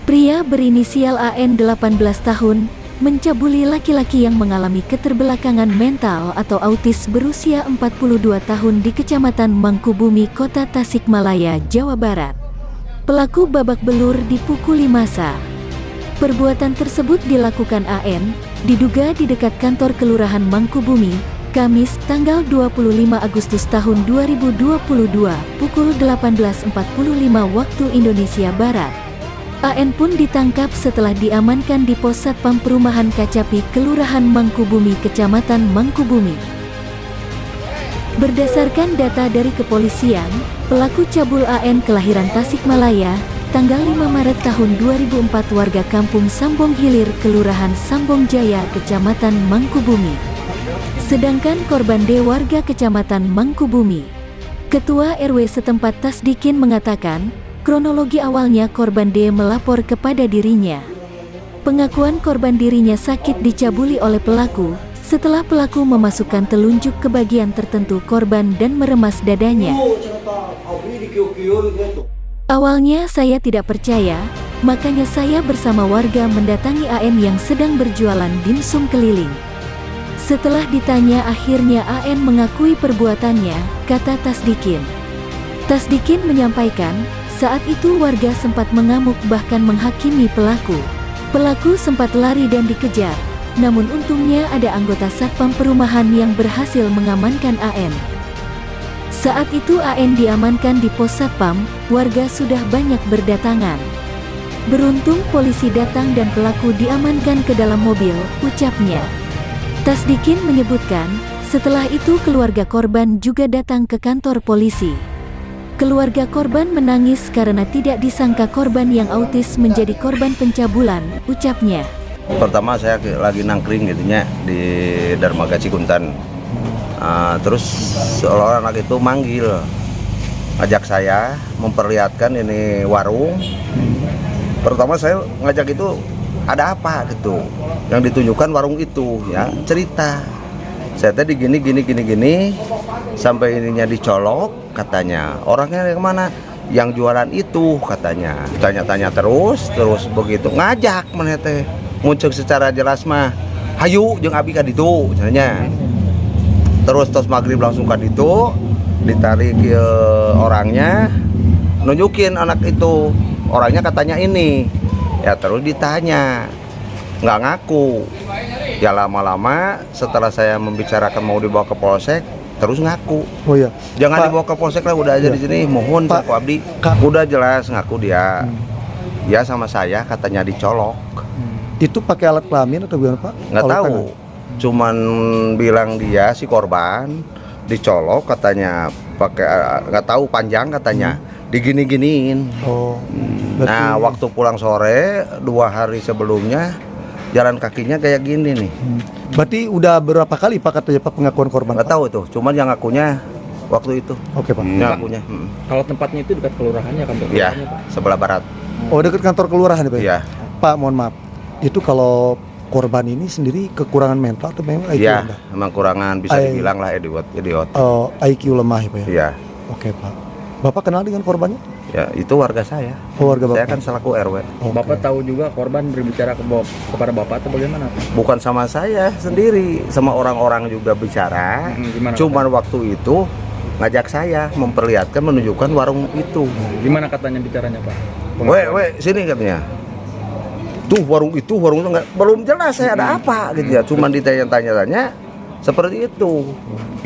Pria berinisial AN 18 tahun, mencabuli laki-laki yang mengalami keterbelakangan mental atau autis berusia 42 tahun di Kecamatan Mangkubumi, Kota Tasikmalaya, Jawa Barat. Pelaku babak belur dipukuli massa. Perbuatan tersebut dilakukan AN, diduga di dekat kantor Kelurahan Mangkubumi, Kamis, tanggal 25 Agustus tahun 2022, pukul 18.45 waktu Indonesia Barat. AN pun ditangkap setelah diamankan di Pos Satpam Perumahan Kacapi, Kelurahan Mangkubumi, Kecamatan Mangkubumi. Berdasarkan data dari kepolisian, pelaku cabul AN kelahiran Tasikmalaya, tanggal 5 Maret tahun 2004, warga kampung Sambong Hilir, Kelurahan Sambong Jaya, Kecamatan Mangkubumi. Sedangkan korban D warga Kecamatan Mangkubumi. Ketua RW setempat Tasdikin mengatakan, kronologi awalnya korban D melapor kepada dirinya. Pengakuan korban dirinya sakit dicabuli oleh pelaku, setelah pelaku memasukkan telunjuk ke bagian tertentu korban dan meremas dadanya. Awalnya saya tidak percaya, makanya saya bersama warga mendatangi AN yang sedang berjualan dimsum keliling. Setelah ditanya akhirnya AN mengakui perbuatannya, kata Tasdikin. Tasdikin menyampaikan, saat itu warga sempat mengamuk bahkan menghakimi pelaku. Pelaku sempat lari dan dikejar, namun untungnya ada anggota Satpam Perumahan yang berhasil mengamankan AN. Saat itu AN diamankan di Pos Satpam, warga sudah banyak berdatangan. Beruntung polisi datang dan pelaku diamankan ke dalam mobil, ucapnya. Tasdikin menyebutkan, setelah itu keluarga korban juga datang ke kantor polisi. Keluarga korban menangis karena tidak disangka korban yang autis menjadi korban pencabulan, ucapnya. Pertama saya lagi nangkring gitunya di Dermaga Cikuntan. Terus seolah anak itu manggil, ngajak saya memperlihatkan ini warung. Pertama saya ngajak itu ada apa gitu, yang ditunjukkan warung itu ya, cerita. Saya tadi gini, sampai ininya dicolok katanya. Orangnya yang mana? Yang jualan itu katanya. Tanya-tanya terus begitu ngajak mana teh. Muncul secara jelas mah, hayu jeung abi ka ditu katanya. Terus maghrib langsung ka ditu, ditarik ke orangnya, nunjukin anak itu. Orangnya katanya ini. Ya terus ditanya, nggak ngaku. Ya lama-lama setelah saya membicarakan mau dibawa ke polsek, terus ngaku. Oh iya. Jangan Pak, dibawa ke polsek lah, udah aja di sini. Mohon Pak Abdi. Udah jelas ngaku dia. Ya sama saya katanya dicolok. Itu pakai alat kelamin atau gimana Pak? Nggak tahu. Cuman bilang dia si korban dicolok katanya pakai nggak tahu panjang katanya. Digini-giniin. Oh. Nah waktu pulang sore 2 hari sebelumnya jalan kakinya kayak gini nih. Berarti udah berapa kali Pak katanya Pak pengakuan korban? Nggak tahu tuh, cuman yang ngakunya waktu itu. Oke Pak. Yang ngakunya. Kalau tempatnya itu dekat kelurahannya, kantor Iya, kelurahannya Pak? sebelah barat. Oh dekat kantor kelurahan ya Pak? Iya. Pak mohon maaf, itu kalau korban ini sendiri kekurangan mental atau memang IQ Iya, lemah? memang kurangan bisa dibilang lah idiot. Oh, IQ lemah ya Pak ya? Iya. Oke Pak. Bapak kenal dengan korbannya? Ya, itu warga saya. Oh, warga Bapak. Saya kan selaku RW. Oke. Bapak tahu juga korban berbicara kepada Bapak atau bagaimana Pak? Bukan sama saya sendiri, sama orang-orang juga bicara. Gimana, Cuman waktu itu ngajak saya memperlihatkan, menunjukkan warung itu. Gimana katanya bicaranya Pak? Sini katanya. Tuh warung itu nggak, belum jelas saya ada apa gitu ya. Cuman ditanya-tanya seperti itu.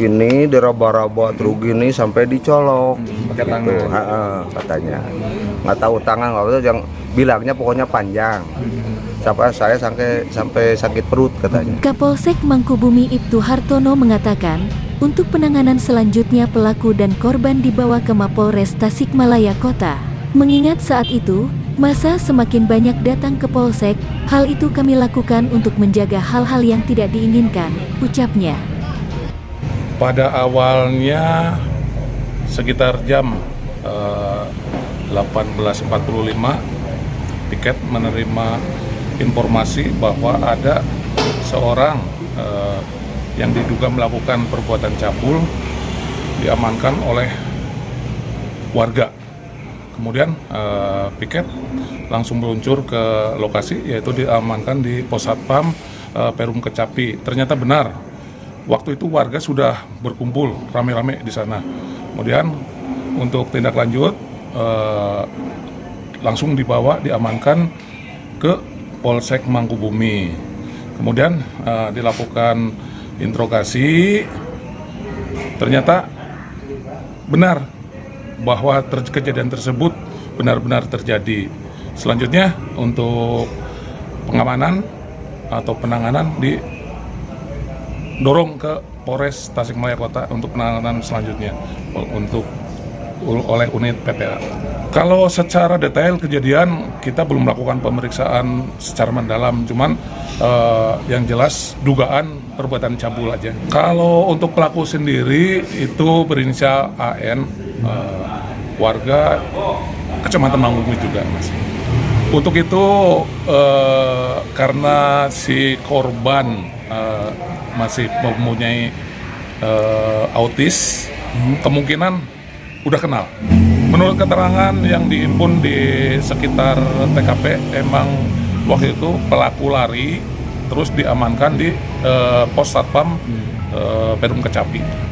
Ini diraba-raba terus gini sampai dicolok. Pakai gitu. tangan. Katanya. Nggak tahu tangan nggak, yang bilangnya pokoknya panjang. Sampai saya sampai sakit perut katanya. Kapolsek Mangkubumi Ibtu Hartono mengatakan, untuk penanganan selanjutnya pelaku dan korban dibawa ke Mapolres Tasikmalaya Kota. Mengingat saat itu, massa semakin banyak datang ke polsek, hal itu kami lakukan untuk menjaga hal-hal yang tidak diinginkan, ucapnya. Pada awalnya sekitar jam 18.45, piket menerima informasi bahwa ada seorang yang diduga melakukan perbuatan cabul diamankan oleh warga. kemudian piket langsung meluncur ke lokasi, yaitu diamankan di Pos Satpam Perum Kecapi. Ternyata benar, waktu itu warga sudah berkumpul rame-rame di sana. Kemudian untuk tindak lanjut langsung diamankan ke Polsek Mangkubumi. Kemudian dilakukan interogasi, ternyata benar bahwa kejadian tersebut benar-benar terjadi. Selanjutnya untuk pengamanan atau penanganan didorong ke Polres Tasikmalaya Kota untuk penanganan selanjutnya oleh unit PPA. Kalau secara detail kejadian kita belum melakukan pemeriksaan secara mendalam, cuman yang jelas dugaan perbuatan cabul aja. Kalau untuk pelaku sendiri itu berinisial AN, warga Kecamatan Mangkubumi juga, Mas. Untuk itu karena si korban masih mempunyai autis, kemungkinan udah kenal. Menurut keterangan yang dihimpun di sekitar TKP, emang waktu itu pelaku lari terus diamankan di Pos Satpam Perum Kecapi.